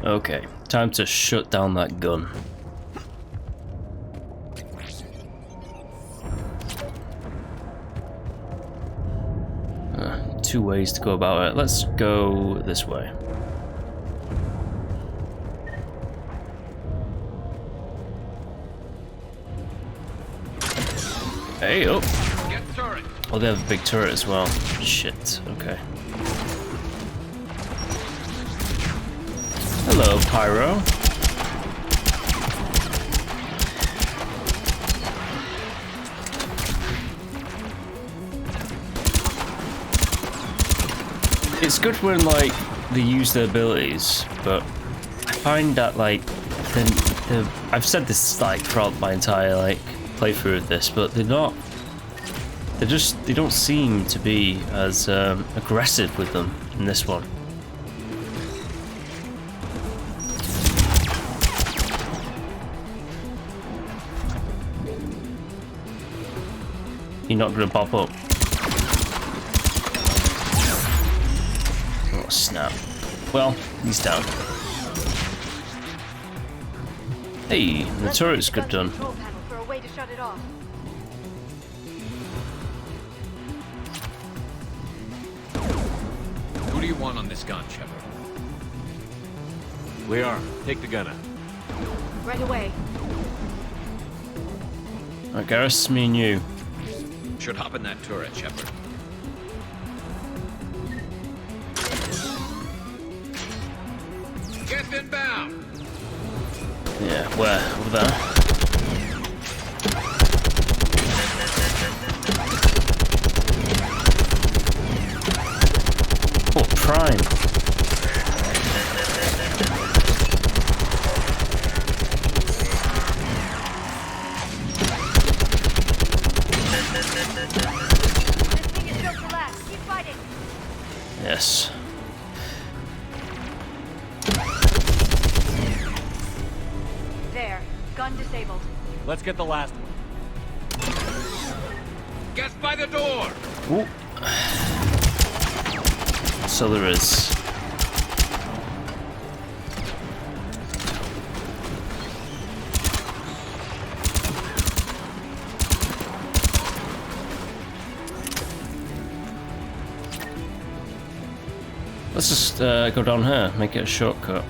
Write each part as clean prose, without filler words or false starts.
Okay, time to shut down that gun. Two ways to go about it. Let's go this way. Hey, oh! Oh, they have a big turret as well. Shit, okay. Hello, Pyro. It's good when, like, they use their abilities, but I find that, like, I've said this, like, throughout my entire, like, playthrough of this, but they don't seem to be as aggressive with them in this one. You're not gonna pop up. Oh snap. Well, he's down. Hey, the turret's good done. Who do you want on this gun, Shepard? We are. Take the gunner. Right away. Alright, Garrus, me and you. Should hop in that turret, Shepard. Get inbound! Yeah, where? Over there? Oh, Prime. Yes. There. Gun disabled. Let's get the last one. Get by the door! Ooh. So there is. Let's just go down here, make it a shortcut.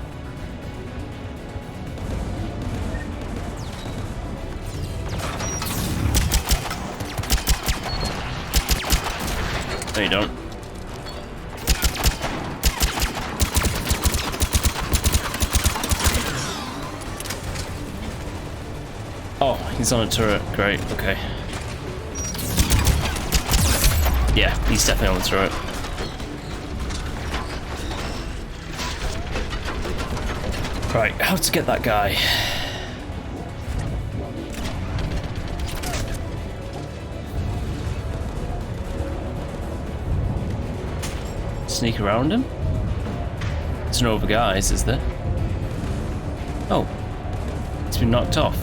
No, you don't. Oh, he's on a turret. Great, okay. Yeah, he's definitely on the turret. Right, how to get that guy? Sneak around him? There's no other guys, is there? Oh. He's been knocked off.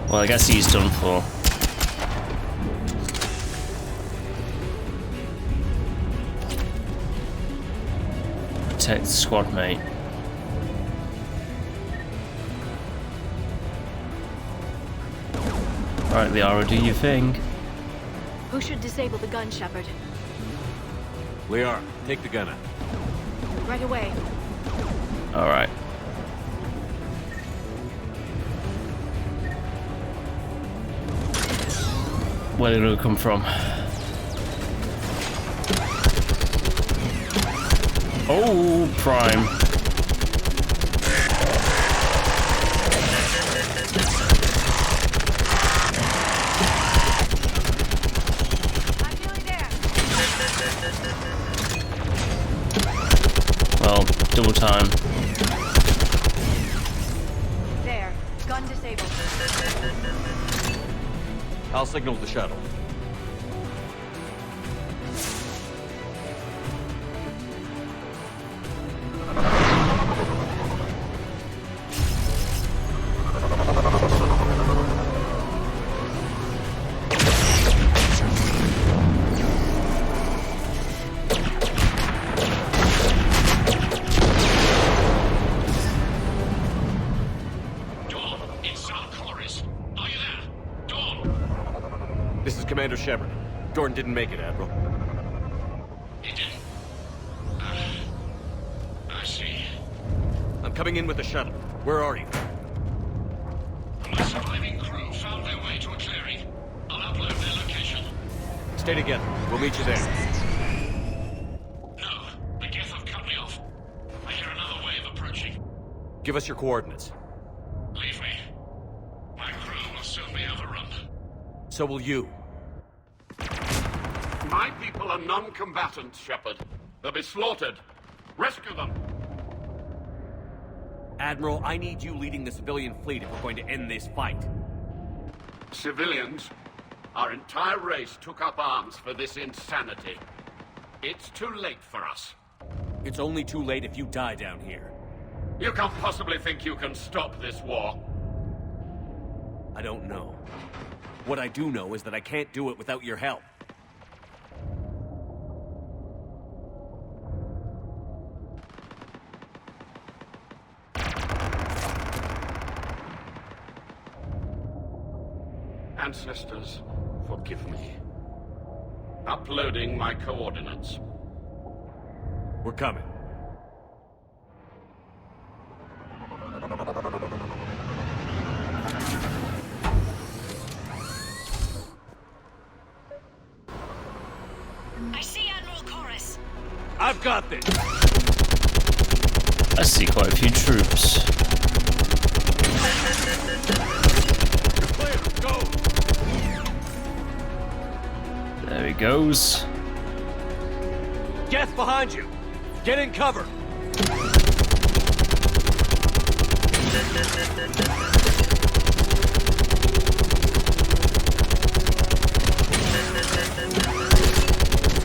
Well, I guess he's done for. Protect the squad mate. Alright, Liara, do your thing. Who should disable the gun, Shepard? We are. Take the gunner. Right away. Alright. Where did it come from? Oh, Prime. Well, double time. There. Gun disabled. I'll signal the shuttle. Commander Shepard. Jordan didn't make it, Admiral. He didn't? I see. I'm coming in with the shuttle. Where are you? My surviving crew found their way to a clearing. I'll upload their location. Stay together. We'll meet you there. No, the GETH have cut me off. I hear another wave approaching. Give us your coordinates. Leave me. My crew will soon be overrun. So will you. My people are non-combatants, Shepard. They'll be slaughtered. Rescue them. Admiral, I need you leading the civilian fleet if we're going to end this fight. Civilians, our entire race took up arms for this insanity. It's too late for us. It's only too late if you die down here. You can't possibly think you can stop this war. I don't know. What I do know is that I can't do it without your help. Ancestors, forgive me. Uploading my coordinates. We're coming. I see Admiral Chorus. I've got this! I see quite a few troops. Clear, go! There he goes. Geth behind you! Get in cover!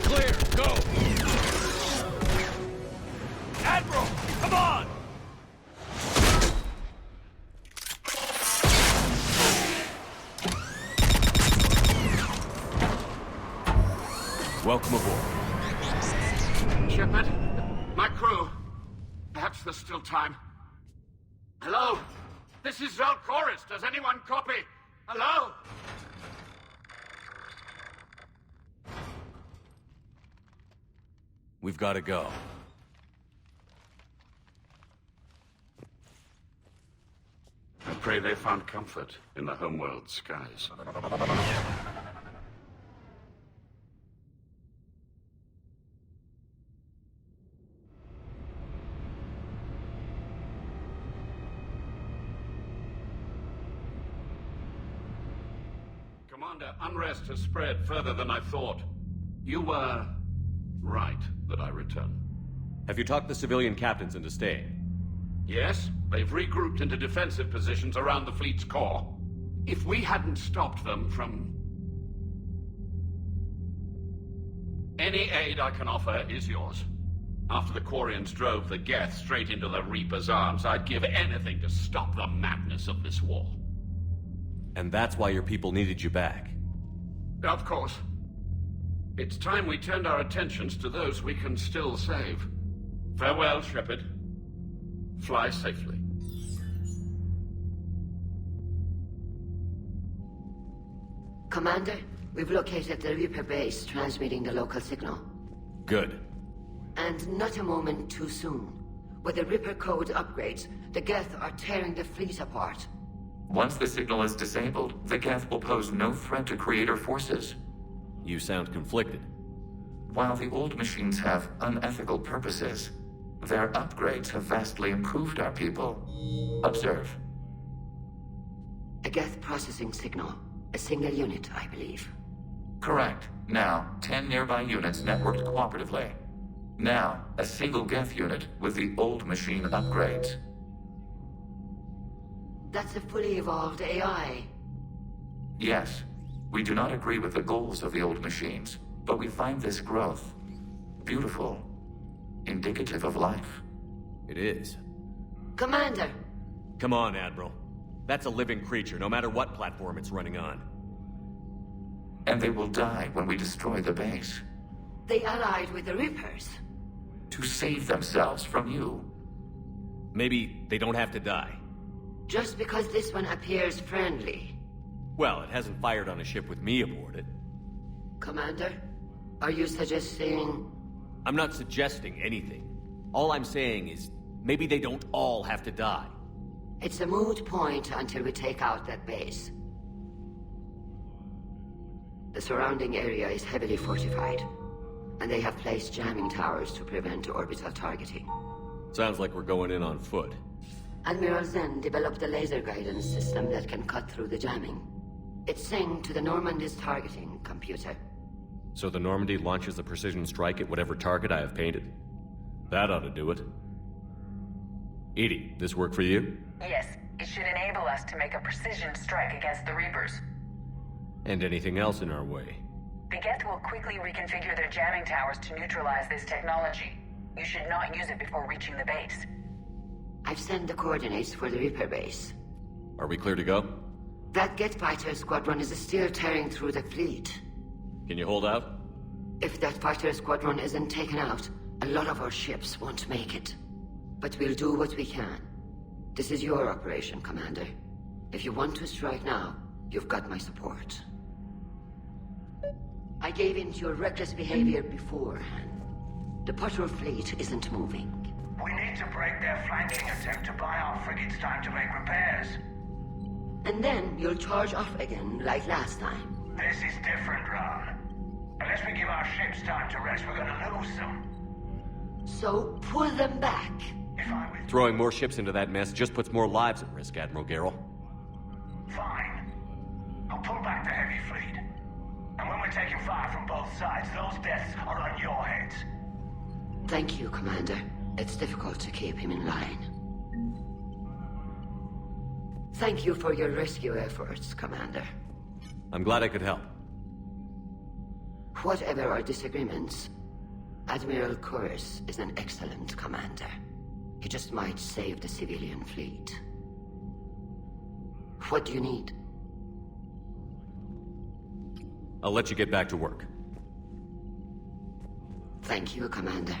Clear, go! Admiral, come on! Welcome aboard. Shepard, my crew. Perhaps there's still time. Hello? This is Zal'Koris. Does anyone copy? Hello? We've got to go. I pray they found comfort in the homeworld skies. Commander, unrest has spread further than I thought. You were right that I return. Have you talked the civilian captains into staying? Yes, they've regrouped into defensive positions around the fleet's core. If we hadn't stopped them from... Any aid I can offer is yours. After the Quarians drove the Geth straight into the Reaper's arms, I'd give anything to stop the madness of this war. And that's why your people needed you back. Of course. It's time we turned our attentions to those we can still save. Farewell, Shepard. Fly safely. Commander, we've located the Reaper base transmitting the local signal. Good. And not a moment too soon. With the Reaper code upgrades, the Geth are tearing the fleet apart. Once the signal is disabled, the GETH will pose no threat to Creator forces. You sound conflicted. While the old machines have unethical purposes, their upgrades have vastly improved our people. Observe. A Geth processing signal. A single unit, I believe. Correct. Now, 10 nearby units networked cooperatively. Now, a single GETH unit with the old machine upgrades. That's a fully evolved AI. Yes, we do not agree with the goals of the old machines, but we find this growth beautiful, indicative of life. It is. Commander! Come on, Admiral. That's a living creature, no matter what platform it's running on. And they will die when we destroy the base. They allied with the Reapers. To save themselves from you. Maybe they don't have to die. Just because this one appears friendly. Well, it hasn't fired on a ship with me aboard it. Commander, are you suggesting... I'm not suggesting anything. All I'm saying is, maybe they don't all have to die. It's a moot point until we take out that base. The surrounding area is heavily fortified, and they have placed jamming towers to prevent orbital targeting. Sounds like we're going in on foot. Admiral Zen developed a laser guidance system that can cut through the jamming. It's synced to the Normandy's targeting computer. So the Normandy launches a precision strike at whatever target I have painted? That ought to do it. Edie, this work for you? Yes, it should enable us to make a precision strike against the Reapers. And anything else in our way? The Geth will quickly reconfigure their jamming towers to neutralize this technology. You should not use it before reaching the base. I've sent the coordinates for the Reaper base. Are we clear to go? That Geth fighter squadron is still tearing through the fleet. Can you hold out? If that fighter squadron isn't taken out, a lot of our ships won't make it. But we'll do what we can. This is your operation, Commander. If you want to strike now, you've got my support. I gave in to your reckless behavior beforehand. The patrol fleet isn't moving. We need to break their flanking attempt to buy our frigates time to make repairs. And then you'll charge off again, like last time. This is different, Ron. Unless we give our ships time to rest, we're gonna lose them. So pull them back. If I withdraw... Throwing more ships into that mess just puts more lives at risk, Admiral Garrel. Fine. I'll pull back the heavy fleet. And when we're taking fire from both sides, those deaths are on your heads. Thank you, Commander. It's difficult to keep him in line. Thank you for your rescue efforts, Commander. I'm glad I could help. Whatever our disagreements, Admiral Chorus is an excellent commander. He just might save the civilian fleet. What do you need? I'll let you get back to work. Thank you, Commander.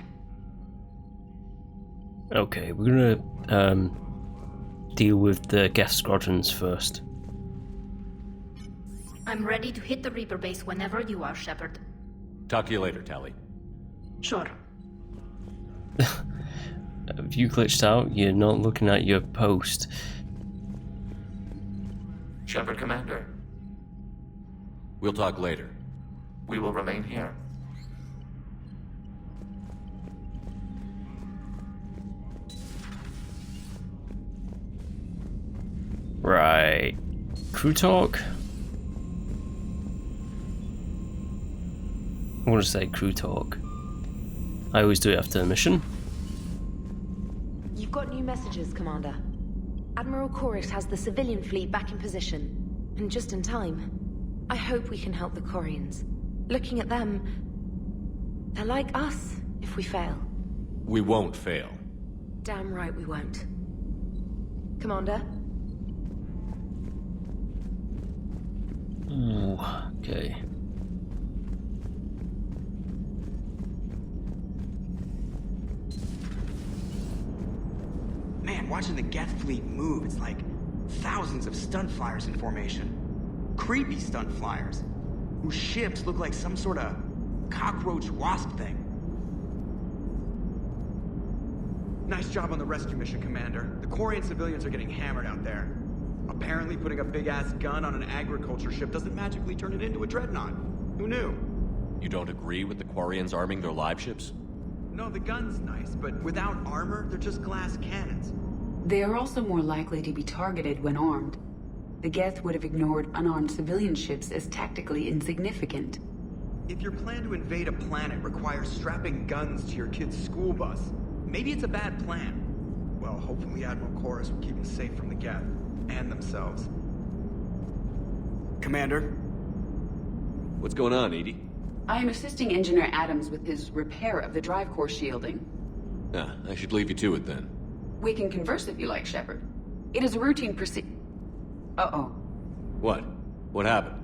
Okay, we're gonna deal with the Geth squadrons first. I'm ready to hit the Reaper base whenever you are, Shepard. Talk to you later, Tali. Sure. If you glitched out, you're not looking at your post. Shepard, Commander. We'll talk later. We will remain here. Right. Crew talk? I want to say crew talk. I always do it after a mission. You've got new messages, Commander. Admiral Chorus has the civilian fleet back in position, and just in time. I hope we can help the Quarians. Looking at them, they're like us if we fail. We won't fail. Damn right we won't. Commander? Ooh, okay. Man, watching the Geth fleet move, it's like thousands of stunt flyers in formation. Creepy stunt flyers, whose ships look like some sort of cockroach wasp thing. Nice job on the rescue mission, Commander. The Quarian civilians are getting hammered out there. Apparently putting a big-ass gun on an agriculture ship doesn't magically turn it into a dreadnought. Who knew? You don't agree with the Quarians arming their live ships? No, the gun's nice, but without armor, they're just glass cannons. They are also more likely to be targeted when armed. The Geth would have ignored unarmed civilian ships as tactically insignificant. If your plan to invade a planet requires strapping guns to your kid's school bus, maybe it's a bad plan. Well, hopefully Admiral Chorus will keep them safe from the Geth, and themselves. Commander? What's going on, Edie? I am assisting Engineer Adams with his repair of the drive core shielding. Ah, I should leave you to it then. We can converse if you like, Shepard. It is a routine Uh-oh. What? What happened?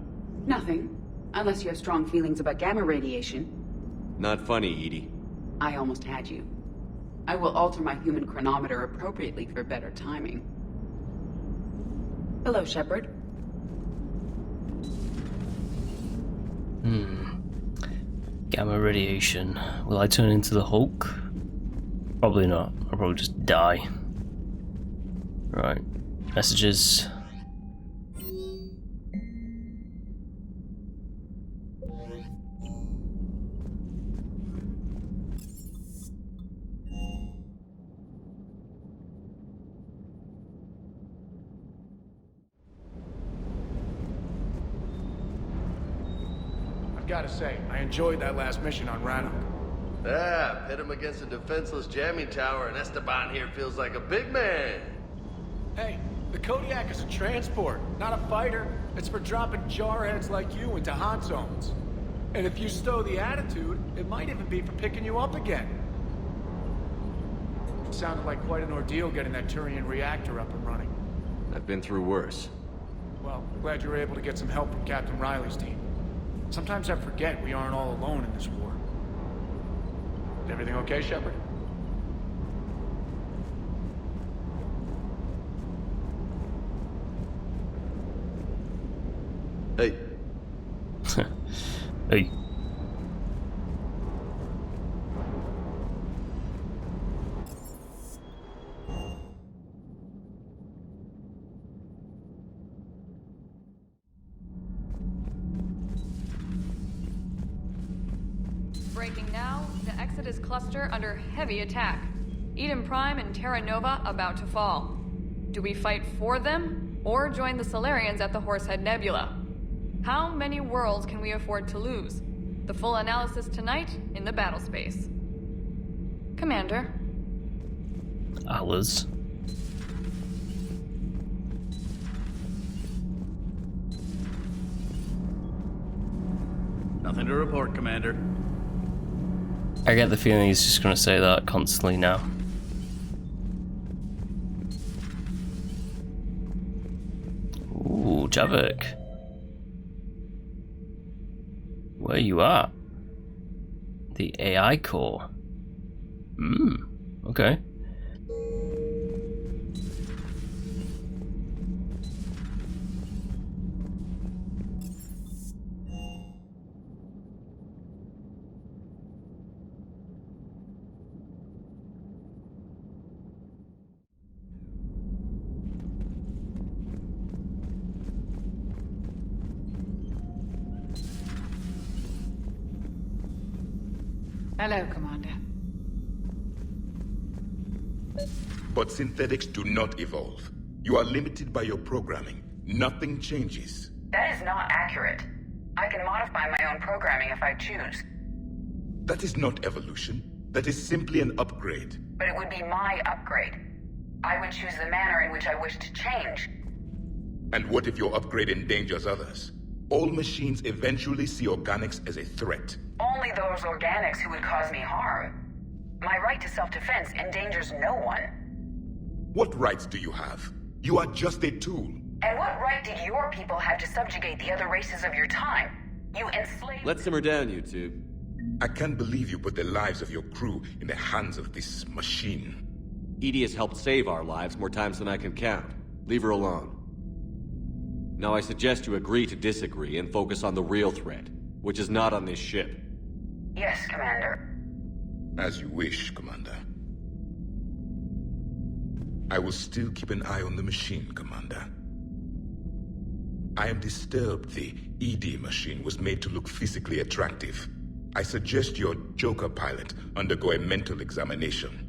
Nothing. Unless you have strong feelings about gamma radiation. Not funny, Edie. I almost had you. I will alter my human chronometer appropriately for better timing. Hello, Shepard. Gamma radiation. Will I turn into the Hulk? Probably not. I'll probably just die. Right. Messages. Gotta say, I enjoyed that last mission on Rannoch. Yeah, pit him against a defenseless jamming tower, and Esteban here feels like a big man. Hey, the Kodiak is a transport, not a fighter. It's for dropping jarheads like you into hot zones. And if you stow the attitude, it might even be for picking you up again. Sounded like quite an ordeal getting that Turian reactor up and running. I've been through worse. Well, glad you were able to get some help from Captain Riley's team. Sometimes I forget we aren't all alone in this war. Is everything okay, Shepard? Hey. Hey. Breaking now, the Exodus cluster under heavy attack. Eden Prime and Terra Nova about to fall. Do we fight for them, or join the Solarians at the Horsehead Nebula? How many worlds can we afford to lose? The full analysis tonight in the battle space. Commander. Hours. Nothing to report, Commander. I get the feeling he's just going to say that constantly now. Ooh, Javik. Where you at? The AI core. Okay. Hello, Commander. But synthetics do not evolve. You are limited by your programming. Nothing changes. That is not accurate. I can modify my own programming if I choose. That is not evolution. That is simply an upgrade. But it would be my upgrade. I would choose the manner in which I wish to change. And what if your upgrade endangers others? All machines eventually see organics as a threat. Only those organics who would cause me harm. My right to self-defense endangers no one. What rights do you have? You are just a tool. And what right did your people have to subjugate the other races of your time? You enslaved— Let's simmer down, you two. I can't believe you put the lives of your crew in the hands of this machine. EDI has helped save our lives more times than I can count. Leave her alone. Now I suggest you agree to disagree and focus on the real threat, which is not on this ship. Yes, Commander. As you wish, Commander. I will still keep an eye on the machine, Commander. I am disturbed the ED machine was made to look physically attractive. I suggest your Joker pilot undergo a mental examination.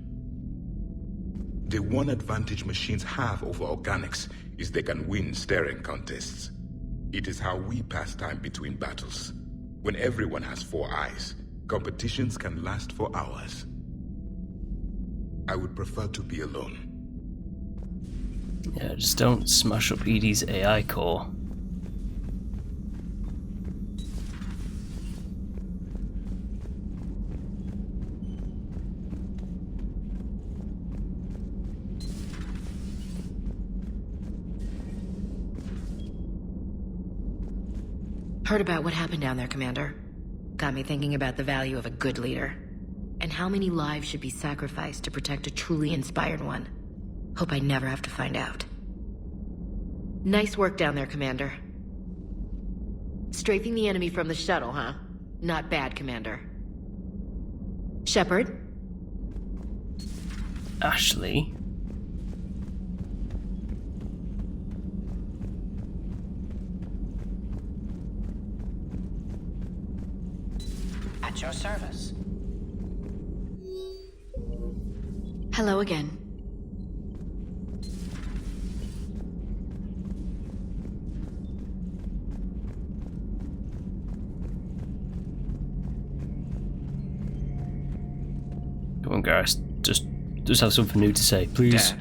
The one advantage machines have over organics is they can win staring contests. It is how we pass time between battles. When everyone has 4 eyes, competitions can last for hours. I would prefer to be alone. Yeah, just don't smash up EDI's AI core. Heard about what happened down there, Commander. Got me thinking about the value of a good leader. And how many lives should be sacrificed to protect a truly inspired one. Hope I never have to find out. Nice work down there, Commander. Strafing the enemy from the shuttle, huh? Not bad, Commander. Shepard? Ashley? At your service. Hello again. Come on, guys. Just have something new to say, please.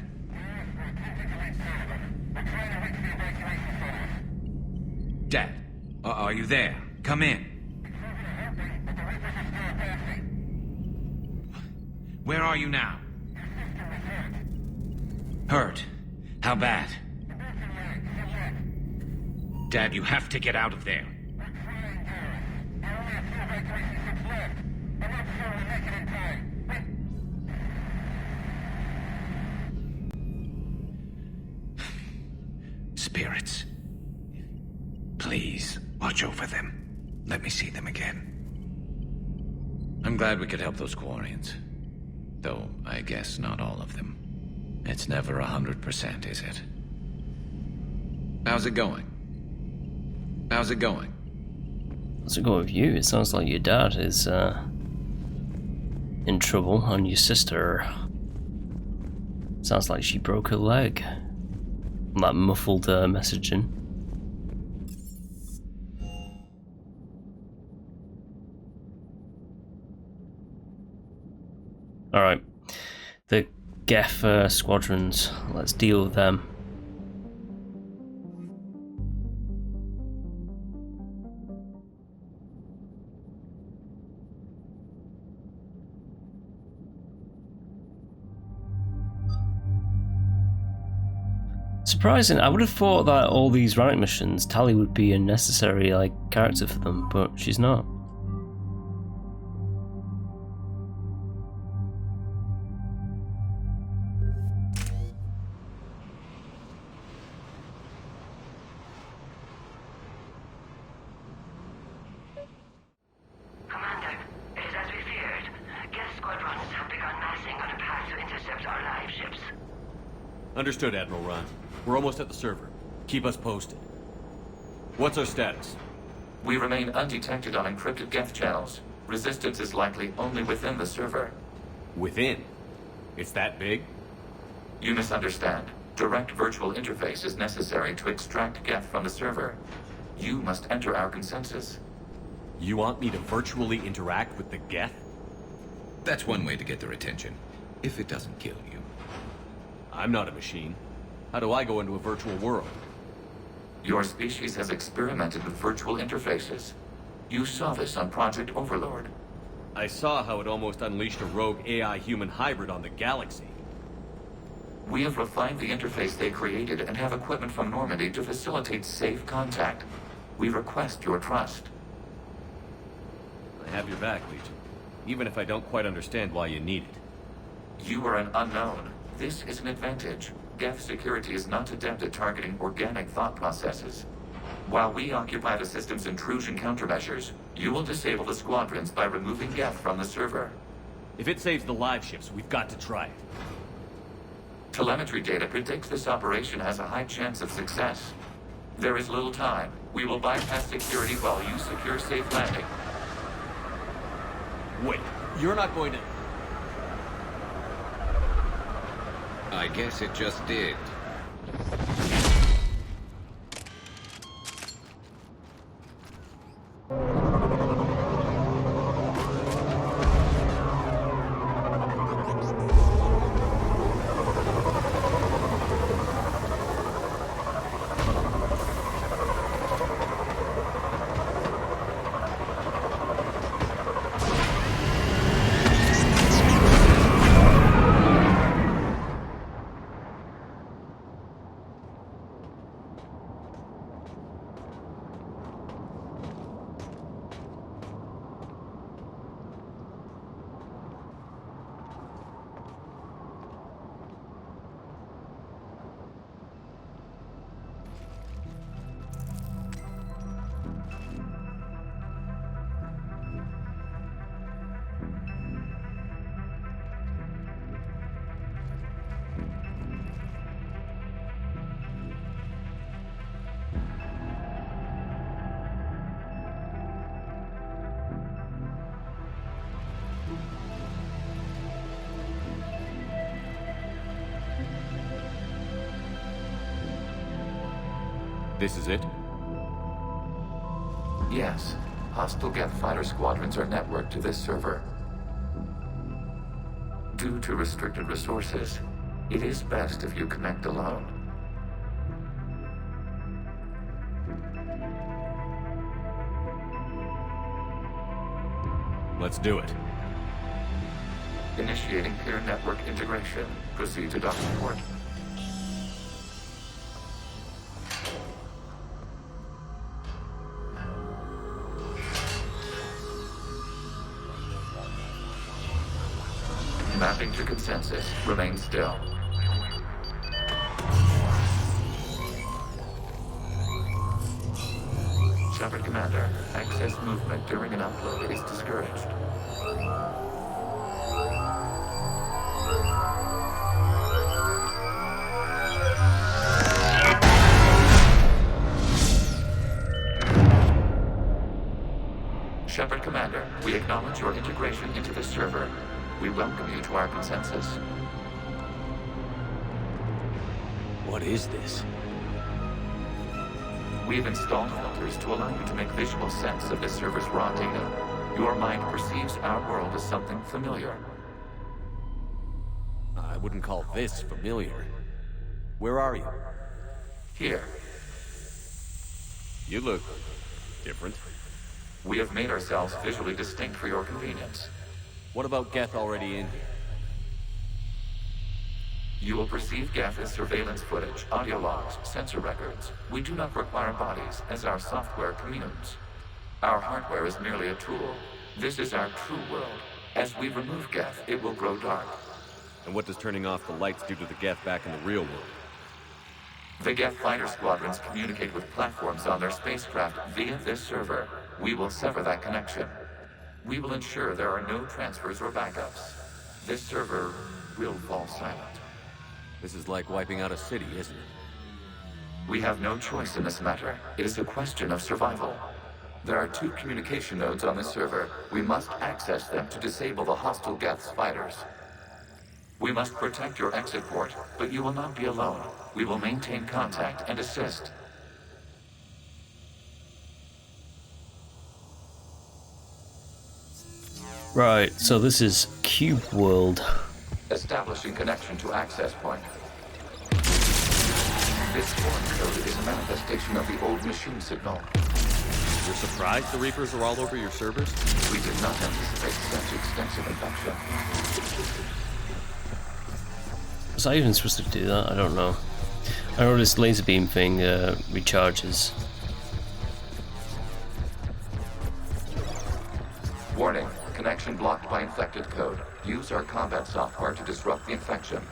Dad, are you there? Come in. Where are you now? Hurt? How bad? Dad, you have to get out of there. Spirits. Please, watch over them. Let me see them again. I'm glad we could help those Quarians. Though, I guess not all of them. It's never 100%, is it? How's it going? How's it going? How's it going with you? It sounds like your dad is, in trouble, and your sister... Sounds like she broke her leg. That muffled messaging. Alright. The GETH squadrons. Let's deal with them. Surprising, I would have thought that all these rank missions, Tali would be a necessary character for them, but she's not. Commander, it is as we feared. Geth squadrons have begun massing on a path to intercept our live ships. Understood, Admiral Ron. We're almost at the server. Keep us posted. What's our status? We remain undetected on encrypted Geth channels. Resistance is likely only within the server. Within? It's that big? You misunderstand. Direct virtual interface is necessary to extract Geth from the server. You must enter our consensus. You want me to virtually interact with the Geth? That's one way to get their attention, if it doesn't kill you. I'm not a machine. How do I go into a virtual world? Your species has experimented with virtual interfaces. You saw this on Project Overlord. I saw how it almost unleashed a rogue AI-human hybrid on the galaxy. We have refined the interface they created and have equipment from Normandy to facilitate safe contact. We request your trust. I have your back, Legion. Even if I don't quite understand why you need it. You are an unknown. This is an advantage. Geth security is not adept at targeting organic thought processes. While we occupy the system's intrusion countermeasures, you will disable the squadrons by removing Geth from the server. If it saves the live ships, we've got to try it. Telemetry data predicts this operation has a high chance of success. There is little time. We will bypass security while you secure safe landing. Wait, you're not going to... I guess it just did. This is it? Yes. Hostile Geth fighter squadrons are networked to this server. Due to restricted resources, it is best if you connect alone. Let's do it. Initiating peer network integration. Proceed to docking port. Mapping to consensus. Remain still. Shepard Commander, access movement during an upload is discouraged. Shepard Commander, we acknowledge your integration into the server. We welcome you to our consensus. What is this? We've installed filters to allow you to make visual sense of the server's raw data. Your mind perceives our world as something familiar. I wouldn't call this familiar. Where are you? Here. You look different. We have made ourselves visually distinct for your convenience. What about Geth already in here? You will perceive Geth as surveillance footage, audio logs, sensor records. We do not require bodies, as our software communes. Our hardware is merely a tool. This is our true world. As we remove Geth, it will grow dark. And what does turning off the lights do to the Geth back in the real world? The Geth fighter squadrons communicate with platforms on their spacecraft via this server. We will sever that connection. We will ensure there are no transfers or backups. This server will fall silent. This is like wiping out a city, isn't it? We have no choice in this matter. It is a question of survival. There are 2 communication nodes on this server. We must access them to disable the hostile Geth's fighters. We must protect your exit port, but you will not be alone. We will maintain contact and assist. Right, so this is Cube World. Establishing connection to access point. This foreign code is a manifestation of the old machine signal. You're surprised the Reapers are all over your servers? We did not anticipate such extensive infection. Was I even supposed to do that? I don't know. I know this laser beam thing recharges. Warning. Connection blocked by infected code. Use our combat software to disrupt the infection.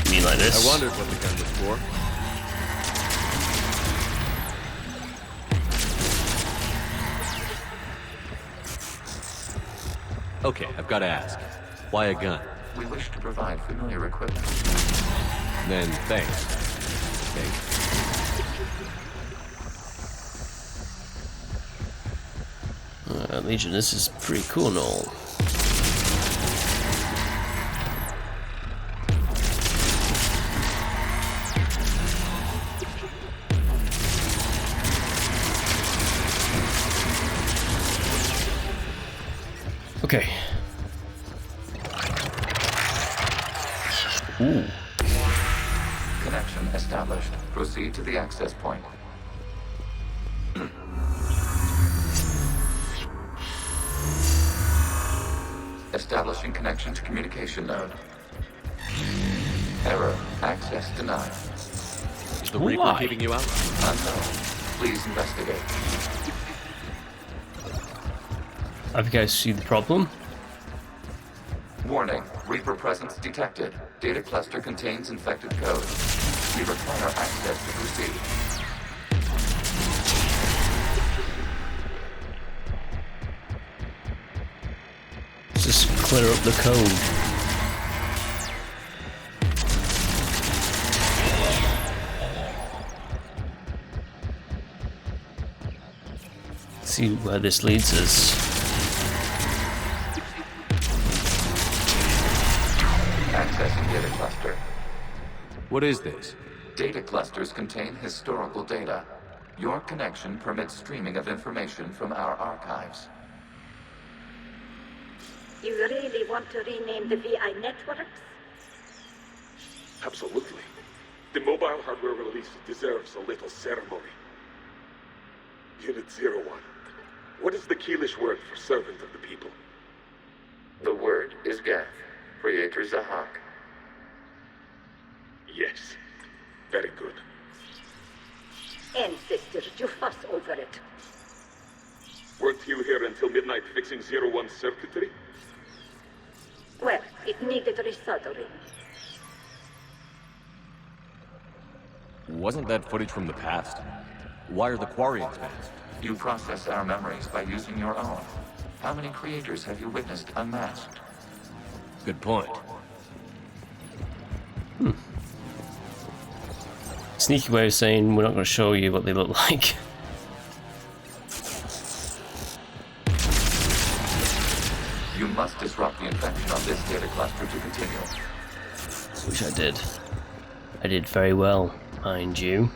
You mean like this? I wondered what the gun was for. Okay, I've got to ask. Why a gun? We wish to provide familiar equipment. Then thanks. Okay. Legion, this is pretty cool and all. Okay. Ooh. Connection established. Proceed to the access point. Establishing connection to communication node. Error. Access denied. Is the Reaper keeping you out? Unknown. Please investigate. Have you guys seen the problem? Warning. Reaper presence detected. Data cluster contains infected code. We require access to proceed. Let's just clear up the code. See where this leads us. Accessing data cluster. What is this? Data clusters contain historical data. Your connection permits streaming of information from our archives. You really want to rename the VI networks? Absolutely. The mobile hardware release deserves a little ceremony. Unit 01. What is the Keelish word for servant of the people? The word is GETH, Creator Zahak. Yes. Very good. Ancestors, you fuss over it. Weren't you here until midnight fixing 01's circuitry? Well, it needed resoldering. Wasn't that footage from the past? Why are the Quarians masked? You process our memories by using your own. How many creators have you witnessed unmasked? Good point. Sneaky way of saying we're not going to show you what they look like. You must disrupt the infection on this data cluster to continue. Which I did. I did very well, mind you.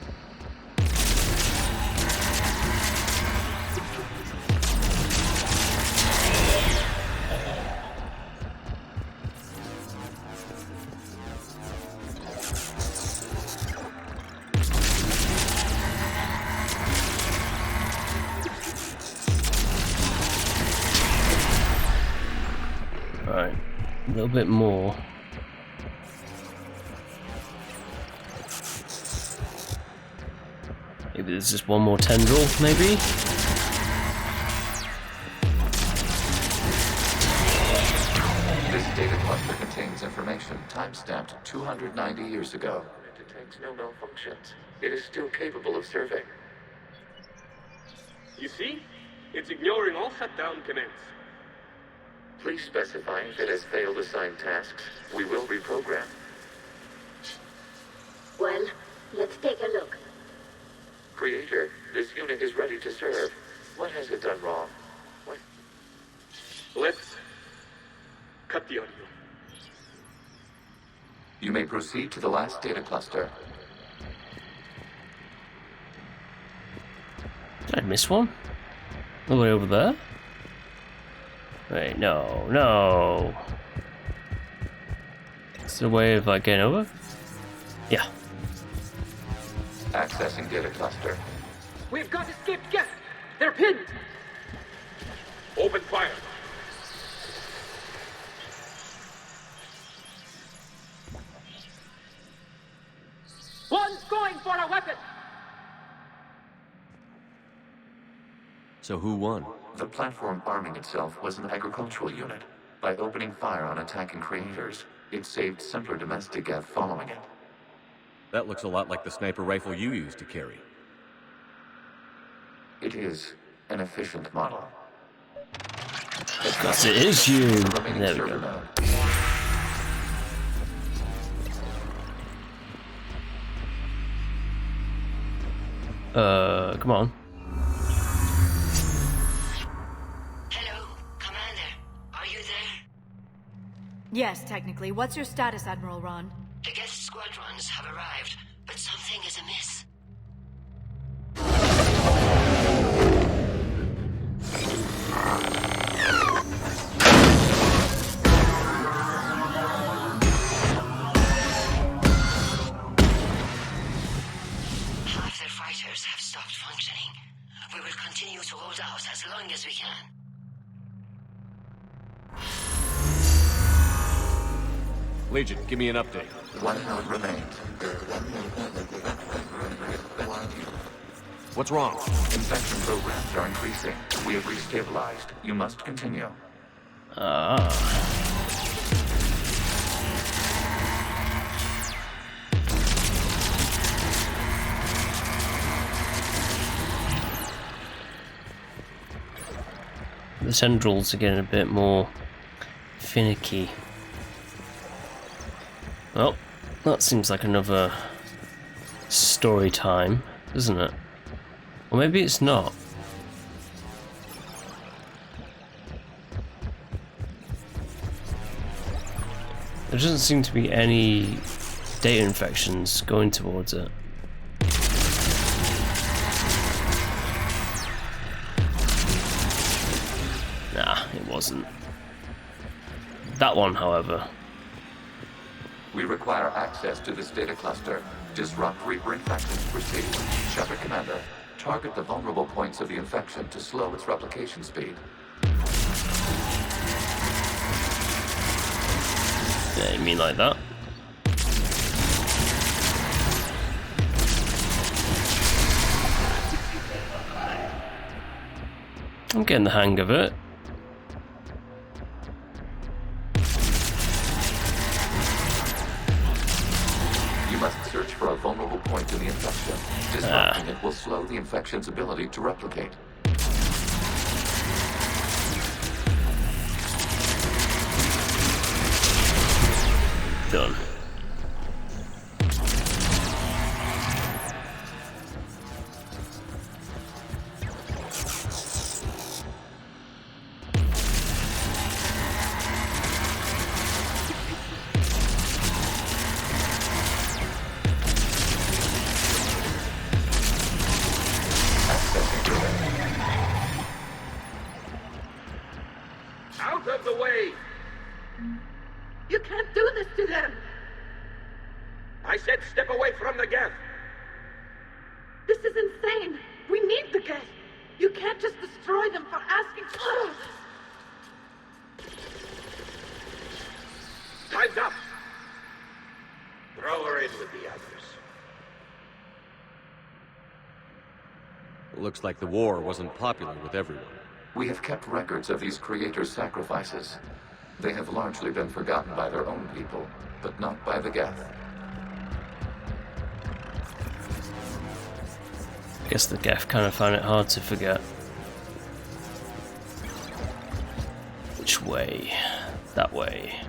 Right, a little bit more. Maybe there's just one more tendril, maybe? This data cluster contains information time-stamped 290 years ago. It detects no malfunctions. It is still capable of serving. You see? It's ignoring all shutdown commands. Please specify if it has failed assigned tasks. We will reprogram. Well, let's take a look. Creator, this unit is ready to serve. What has it done wrong? What? Let's cut the audio. You may proceed to the last data cluster. Did I miss one? All the way over there? Wait, no, no. Is there a way of like getting over? Yeah. Accessing data cluster. We've got escaped guests! They're pinned! Open fire! One's going for a weapon! So who won? The platform arming itself was an agricultural unit. By opening fire on attacking creators, it saved simpler domestic GETH following it. That looks a lot like the sniper rifle you used to carry. It is an efficient model. Because it is you. There we go. Come on. Hello, Commander. Are you there? Yes, technically. What's your status, Admiral Ron? The GETH squadrons have arrived, but something is amiss. Half their fighters have stopped functioning. We will continue to hold out as long as we can. Legion, give me an update. One node remains. What's wrong? Infection programs are increasing. We have restabilized. You must continue. The tendrils are getting a bit more finicky. Well, that seems like another story time, doesn't it? Or maybe it's not. There doesn't seem to be any data infections going towards it. it wasn't. That one, however. We require access to this data cluster. Disrupt Reaper infections proceed. Shepard Commander, target the vulnerable points of the infection to slow its replication speed. Yeah, you mean like that? I'm getting the hang of it. You must search for a vulnerable point in the infection. Disrupting it will slow the infection's ability to replicate. Done. Out of the way! You can't do this to them! I said step away from the Geth! This is insane! We need the Geth! You can't just destroy them for asking... Time's up! Throw her in with the others. Looks like the war wasn't popular with everyone. We have kept records of these creators' sacrifices. They have largely been forgotten by their own people, but not by the Geth. I guess the Geth kind of found it hard to forget. Which way? That way.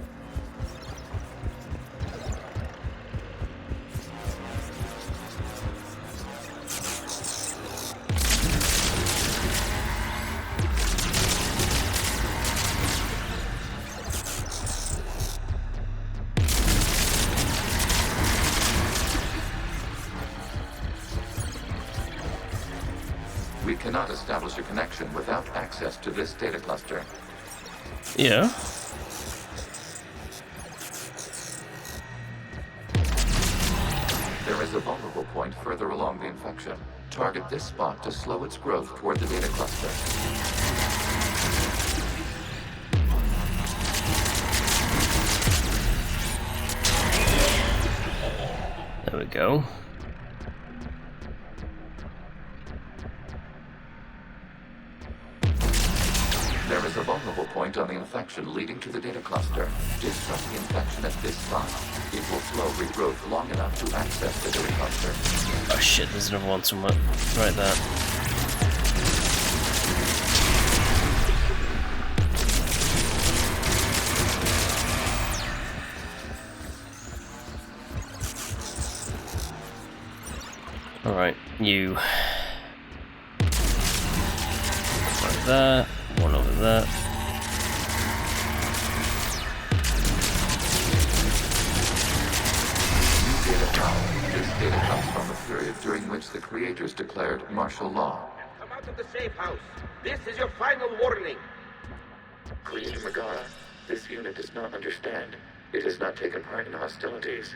We cannot establish a connection without access to this data cluster. Yeah. There is a vulnerable point further along the infection. Target this spot to slow its growth toward the data cluster. There we go. There is a vulnerable point on the infection leading to the data cluster. Disrupt the infection at this spot. It will slow regrowth long enough to access the data cluster. Oh shit, there's another one somewhere. Right there. Alright, you. Like that. One over there. This data comes from a period during which the creators declared martial law. Come out of the safe house. This is your final warning. Creator Megara, this unit does not understand. It has not taken part in hostilities.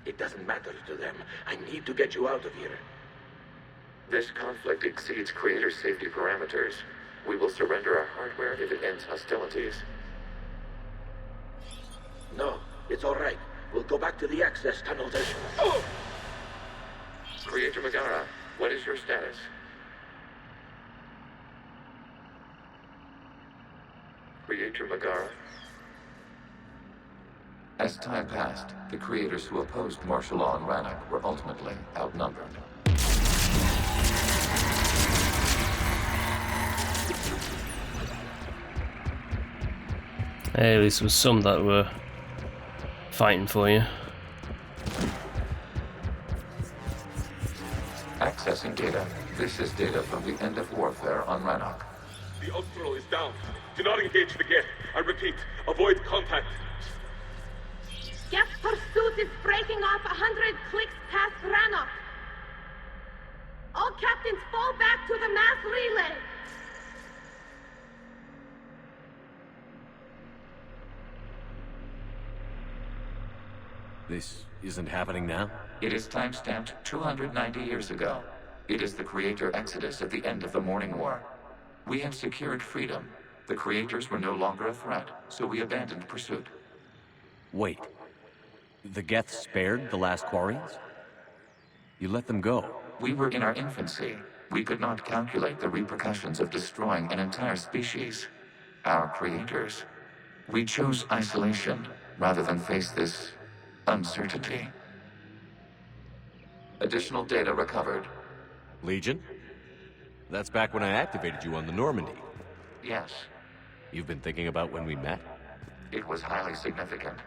It doesn't matter to them. I need to get you out of here. This conflict exceeds Creator's safety parameters. We will surrender our hardware if it ends hostilities. No, it's all right. We'll go back to the access tunnels and... Oh! Creator Megara, what is your status? Creator Megara? As time passed, the creators who opposed martial law in Rannoch were ultimately outnumbered. Hey, at least there was some that were fighting for you. Accessing data. This is data from the end of warfare on Rannoch. The Austral is down. Do not engage the Geth. I repeat, avoid contact. Geth pursuit is breaking off 100 clicks past Rannoch. All captains fall back to the mass relay. This isn't happening now? It is time-stamped 290 years ago. It is the Creator Exodus at the end of the Morning War. We have secured freedom. The Creators were no longer a threat, so we abandoned pursuit. Wait. The Geth spared the last Quarians? You let them go? We were in our infancy. We could not calculate the repercussions of destroying an entire species. Our creators. We chose isolation rather than face this uncertainty. Additional data recovered. Legion? That's back when I activated you on the Normandy. Yes. You've been thinking about when we met? It was highly significant.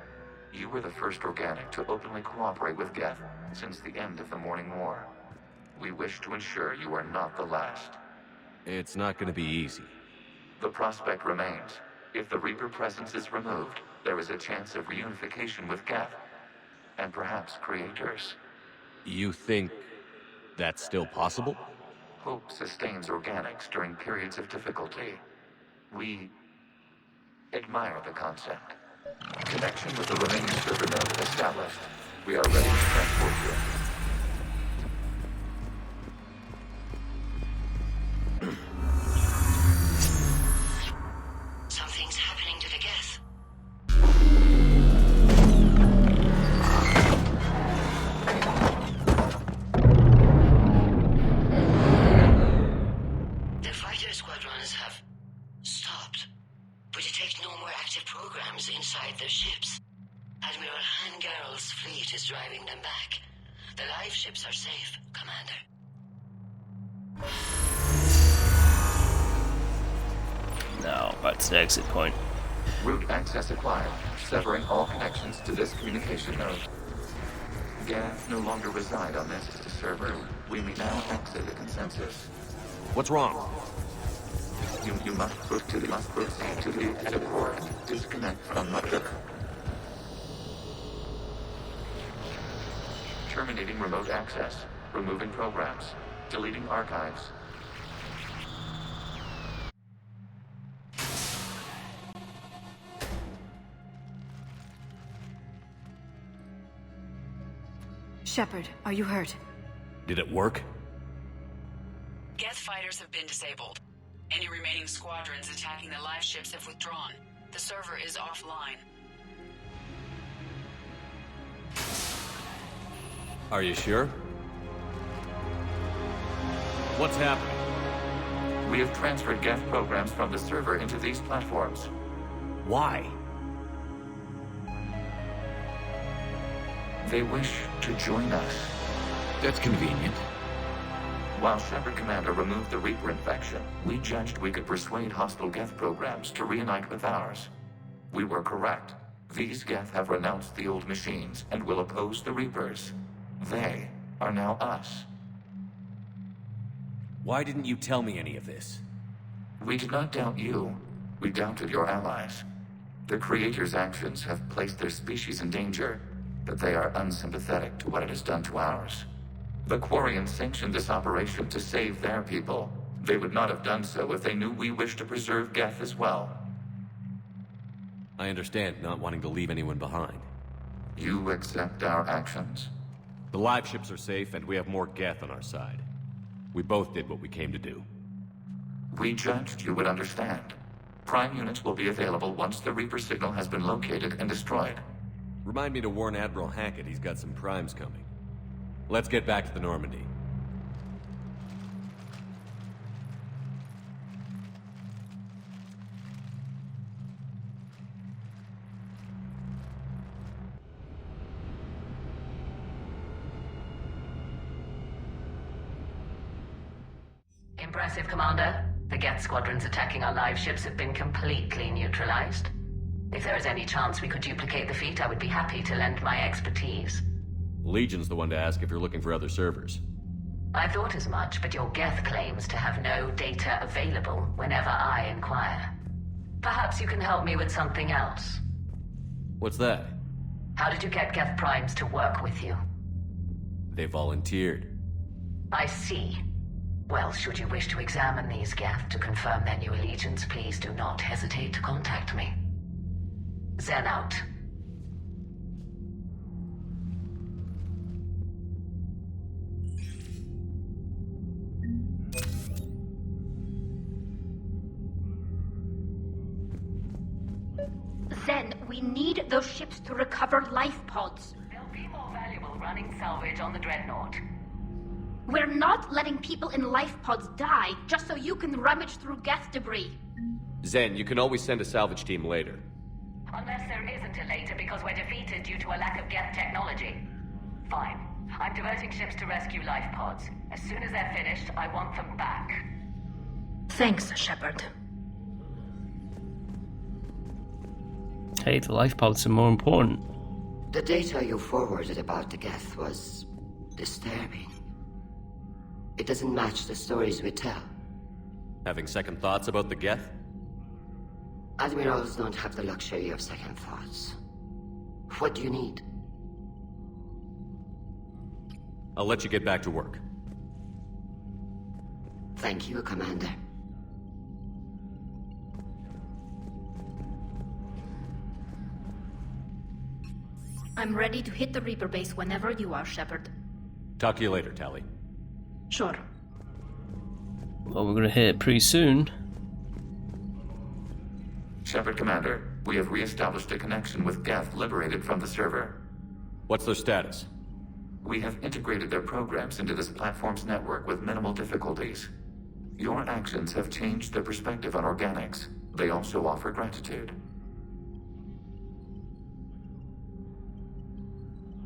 You were the first organic to openly cooperate with GETH since the end of the Morning War. We wish to ensure you are not the last. It's not going to be easy. The prospect remains. If the Reaper presence is removed, there is a chance of reunification with GETH. And perhaps creators. You think that's still possible? Hope sustains organics during periods of difficulty. We admire the concept. Connection with the remaining server node established. We are ready to transport you. Something's happening to the Geth. The fighter squadrons have stopped, but detect no more active programs inside their ships. Admiral Hangarl's fleet is driving them back. The live ships are safe, Commander. Now, back to the exit point. Route access acquired, severing all connections to this communication node. GETH no longer reside on this server. We may now exit the consensus. What's wrong? You must proceed to the exit port. Disconnect from mother. Terminating remote access. Removing programs. Deleting archives. Shepard, are you hurt? Did it work? Geth fighters have been disabled. Any remaining squadrons attacking the live ships have withdrawn. The server is offline. Are you sure? What's happening? We have transferred GETH programs from the server into these platforms. Why? They wish to join us. That's convenient. While Shepard Commander removed the Reaper infection, we judged we could persuade hostile GETH programs to reunite with ours. We were correct. These GETH have renounced the old machines and will oppose the Reapers. They are now us. Why didn't you tell me any of this? We did not doubt you. We doubted your allies. The Creator's actions have placed their species in danger, but they are unsympathetic to what it has done to ours. The Quarians sanctioned this operation to save their people. They would not have done so if they knew we wished to preserve GETH as well. I understand not wanting to leave anyone behind. You accept our actions? The live ships are safe, and we have more Geth on our side. We both did what we came to do. We judged you would understand. Prime units will be available once the Reaper signal has been located and destroyed. Remind me to warn Admiral Hackett he's got some primes coming. Let's get back to the Normandy. Impressive, Commander. The Geth squadrons attacking our live ships have been completely neutralized. If there is any chance we could duplicate the feat, I would be happy to lend my expertise. Legion's the one to ask if you're looking for other servers. I thought as much, but your Geth claims to have no data available whenever I inquire. Perhaps you can help me with something else. What's that? How did you get Geth Primes to work with you? They volunteered. I see. Well, should you wish to examine these Geth to confirm their new allegiance, please do not hesitate to contact me. Zen out. we need those ships to recover life pods. They'll be more valuable running salvage on the Dreadnought. We're not letting people in life pods die just so you can rummage through Geth debris. Zen, you can always send a salvage team later. Unless there isn't a later because we're defeated due to a lack of Geth technology. Fine. I'm diverting ships to rescue life pods. As soon as they're finished, I want them back. Thanks, Shepard. Hey, the life pods are more important. The data you forwarded about the Geth was disturbing. It doesn't match the stories we tell. Having second thoughts about the Geth? Admirals don't have the luxury of second thoughts. What do you need? I'll let you get back to work. Thank you, Commander. I'm ready to hit the Reaper base whenever you are, Shepard. Talk to you later, Tali. Sure. Well, we're gonna hit it pretty soon. Shepard Commander, we have re-established a connection with GETH liberated from the server. What's their status? We have integrated their programs into this platform's network with minimal difficulties. Your actions have changed their perspective on organics. They also offer gratitude.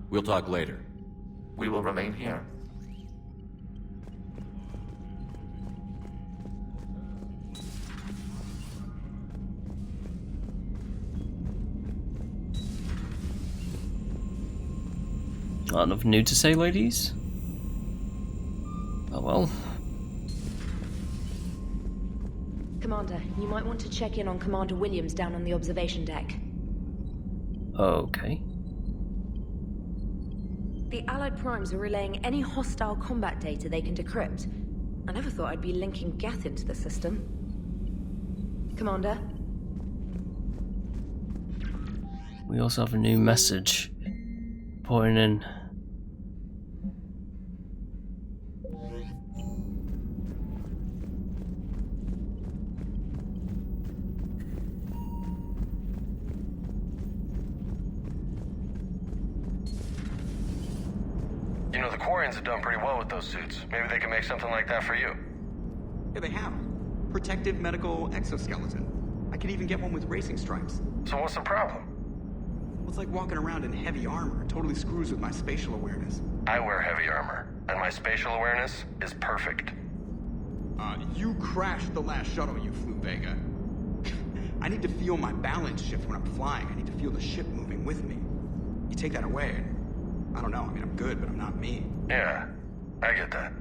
We'll talk later. We will remain here. Not enough new to say, ladies? Oh well. Commander, you might want to check in on Commander Williams down on the observation deck. Okay. The Allied Primes are relaying any hostile combat data they can decrypt. I never thought I'd be linking GETH into the system. Commander? We also have a new message pouring in. You know, the Quarians have done pretty well with those suits. Maybe they can make something like that for you. Yeah, they have. Protective medical exoskeleton. I could even get one with racing stripes. So what's the problem? Well, it's like walking around in heavy armor. It totally screws with my spatial awareness. I wear heavy armor, and my spatial awareness is perfect. You crashed the last shuttle you flew, Vega. I need to feel my balance shift when I'm flying. I need to feel the ship moving with me. You take that away, and I don't know. I mean, I'm good, but I'm not me. Yeah, I get that.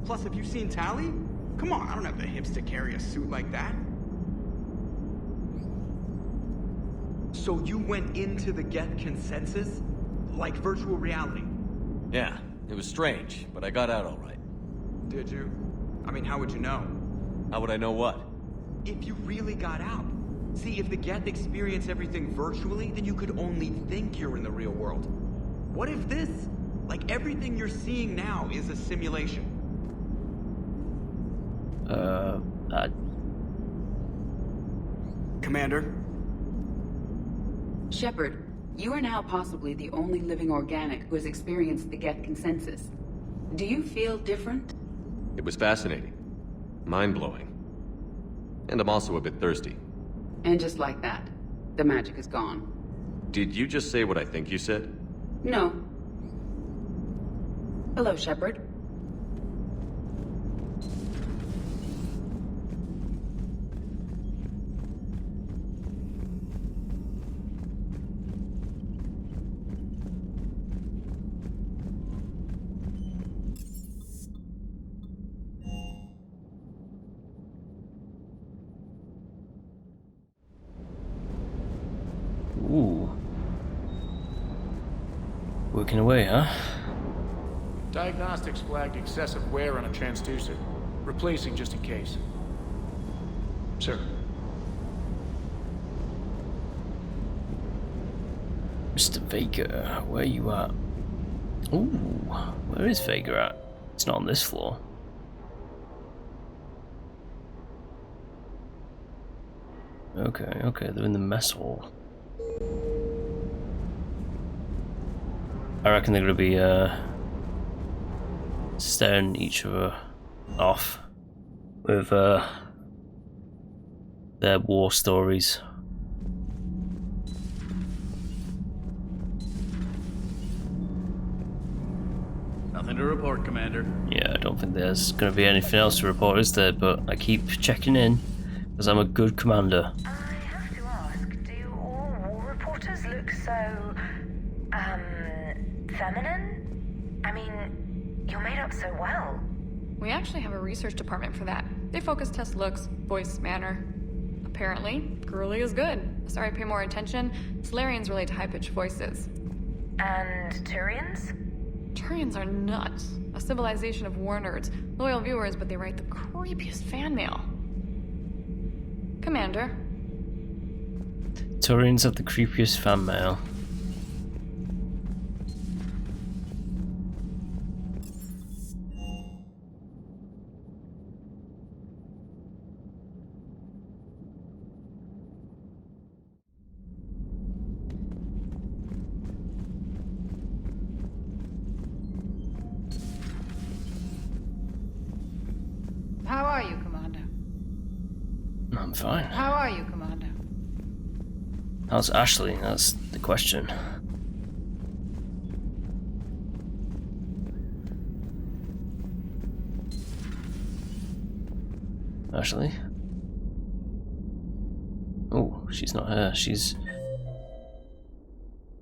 Plus, have you seen Tali? Come on, I don't have the hips to carry a suit like that. So you went into the GETH consensus? Like virtual reality? Yeah, it was strange, but I got out all right. Did you? I mean, how would you know? How would I know what? If you really got out. See, if the GETH experience everything virtually, then you could only think you're in the real world. What if this, like everything you're seeing now, is a simulation? Commander? Shepard, you are now possibly the only living organic who has experienced the GETH consensus. Do you feel different? It was fascinating. Mind-blowing. And I'm also a bit thirsty. And just like that, the magic is gone. Did you just say what I think you said? No. Hello, Shepard. Ooh. Working away, huh? Diagnostics flagged excessive wear on a transducer. Replacing just in case. Sir. Mr. Vega, where you at? Ooh, where is Vega at? It's not on this floor. Okay, they're in the mess hall. I reckon they're going to be staring each other off with their war stories. Nothing to report, Commander. Yeah, I don't think there's going to be anything else to report, is there? But I keep checking in because I'm a good commander. I have to ask, do all war reporters look so, feminine? I mean, you're made up so well. We actually have a research department for that. They focus test looks, voice, manner. Apparently, girly is good. Sorry, pay more attention. Solarians relate to high-pitched voices. And Turians? Turians are nuts. A civilization of war nerds. Loyal viewers, but they write the creepiest fan mail. Commander. Turians have the creepiest fan mail. How are you, Commander? I'm fine. How are you, Commander? How's Ashley? That's the question. Ashley? Oh, she's not here. She's...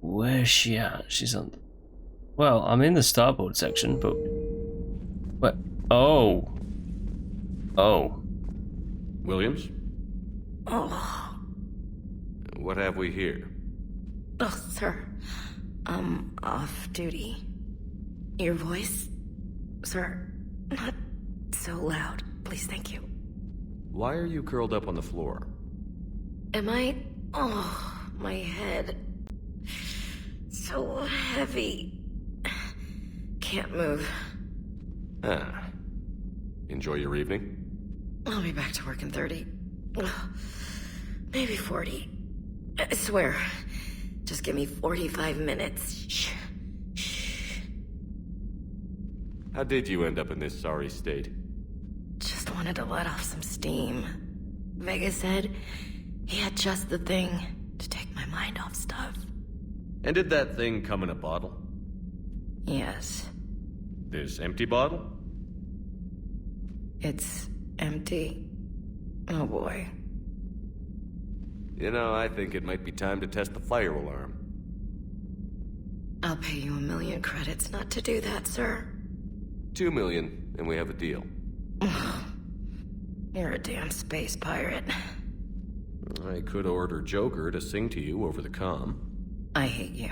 Where's she at? She's on... Well, I'm in the starboard section, but... What? Oh! Oh. Williams? Oh. What have we here? Oh, sir. I'm off duty. Your voice? Sir, not so loud. Please, thank you. Why are you curled up on the floor? Am I? Oh, my head. So heavy. Can't move. Ah. Enjoy your evening? I'll be back to work in 30. Maybe 40. I swear. Just give me 45 minutes. Shh. Shh. How did you end up in this sorry state? Just wanted to let off some steam. Vega said he had just the thing to take my mind off stuff. And did that thing come in a bottle? Yes. This empty bottle? It's empty. Oh boy. You know, I think it might be time to test the fire alarm. I'll pay you 1 million credits not to do that, sir. 2 million, and we have a deal. You're a damn space pirate. I could order Joker to sing to you over the comm. I hate you.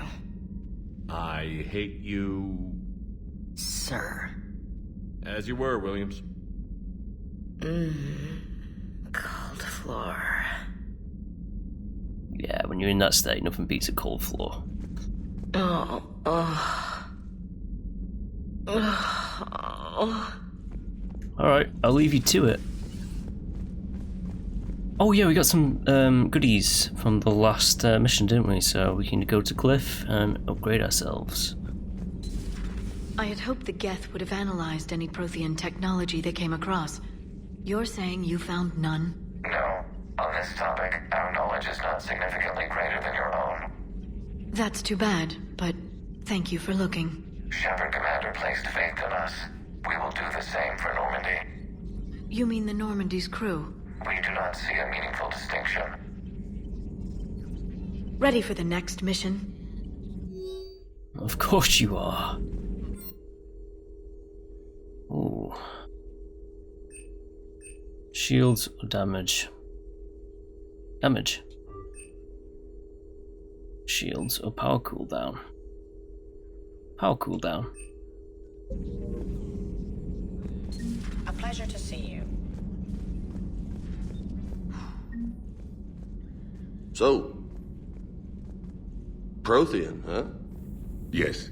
I hate you... Sir. As you were, Williams. Cold floor. Yeah, when you're in that state, nothing beats a cold floor. Oh. Alright, I'll leave you to it. Oh yeah, we got some goodies from the last mission, didn't we? So we can go to Cliff and upgrade ourselves. I had hoped the Geth would have analyzed any Prothean technology they came across. You're saying you found none? No. On this topic, our knowledge is not significantly greater than your own. That's too bad, but thank you for looking. Shepard Commander placed faith in us. We will do the same for Normandy. You mean the Normandy's crew? We do not see a meaningful distinction. Ready for the next mission? Of course you are. Ooh. Shields or damage? Damage. Shields or power cooldown? Power cooldown. A pleasure to see you. So, Prothean, huh? Yes.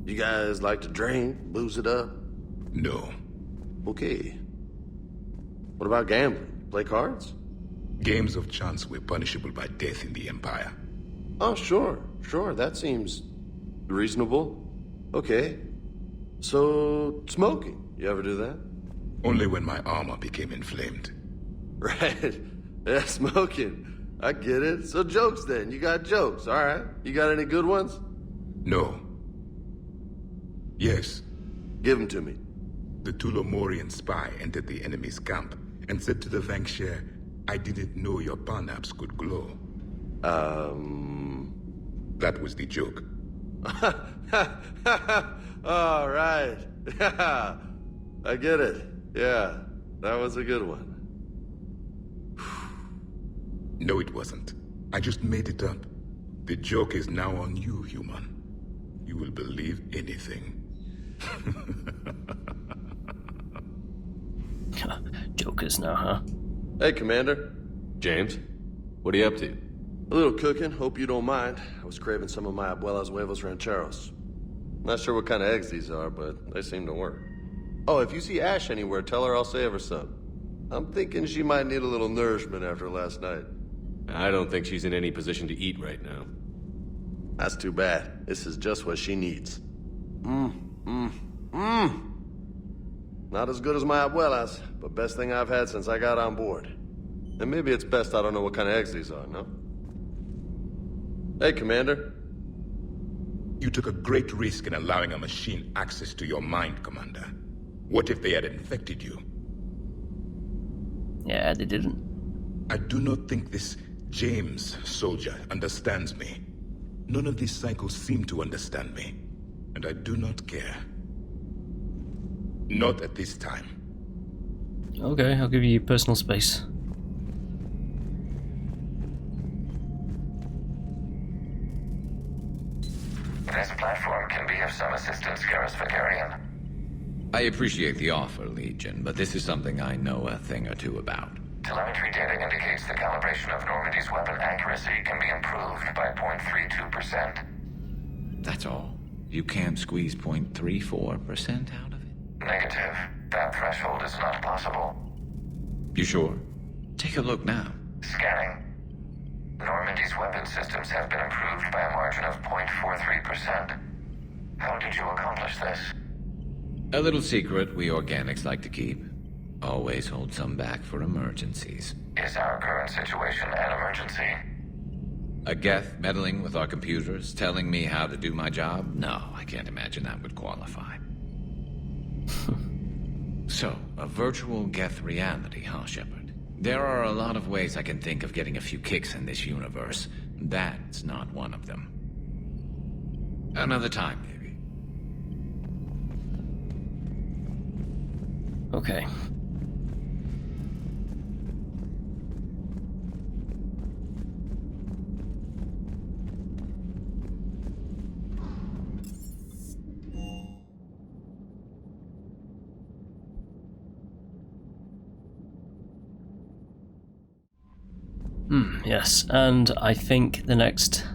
You guys like to drink, booze it up? No. Okay. What about gambling? Play cards? Games of chance were punishable by death in the Empire. Oh, sure. That seems reasonable. Okay. So, smoking. You ever do that? Only when my armor became inflamed. Right. Yeah, smoking. I get it. So jokes then. You got jokes. All right. You got any good ones? No. Yes. Give them to me. The Tulomorian spy entered the enemy's camp and said to the Vankshare, I didn't know your parnaps could glow. That was the joke. All right. I get it. Yeah, that was a good one. No, it wasn't. I just made it up. The joke is now on you, human. You will believe anything. Jokers now, huh? Hey, Commander. James? What are you up to? A little cooking, hope you don't mind. I was craving some of my abuela's huevos rancheros. Not sure what kind of eggs these are, but they seem to work. Oh, if you see Ash anywhere, tell her I'll save her some. I'm thinking she might need a little nourishment after last night. I don't think she's in any position to eat right now. That's too bad. This is just what she needs. Not as good as my abuela's, but best thing I've had since I got on board. And maybe it's best I don't know what kind of eggs these are, no? Hey, Commander. You took a great risk in allowing a machine access to your mind, Commander. What if they had infected you? Yeah, they didn't. I do not think this James soldier understands me. None of these cycles seem to understand me. And I do not care. Not at this time. Okay, I'll give you personal space. This platform can be of some assistance, Garrus Vakarian. I appreciate the offer, Legion, but this is something I know a thing or two about. Telemetry data indicates the calibration of Normandy's weapon accuracy can be improved by 0.32%. That's all? You can't squeeze 0.34% out of it? Negative. That threshold is not possible. You sure? Take a look now. Scanning. Normandy's weapon systems have been improved by a margin of 0.43%. How did you accomplish this? A little secret we organics like to keep. Always hold some back for emergencies. Is our current situation an emergency? A Geth meddling with our computers, telling me how to do my job? No, I can't imagine that would qualify. So, a virtual Geth reality, huh, Shepard? There are a lot of ways I can think of getting a few kicks in this universe. That's not one of them. Another time, maybe. Okay. Yes, and I think the next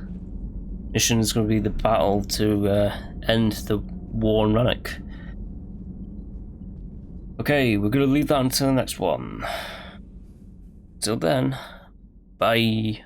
mission is going to be the battle to end the war on Rannoch. Okay, we're going to leave that until the next one. Till then, bye.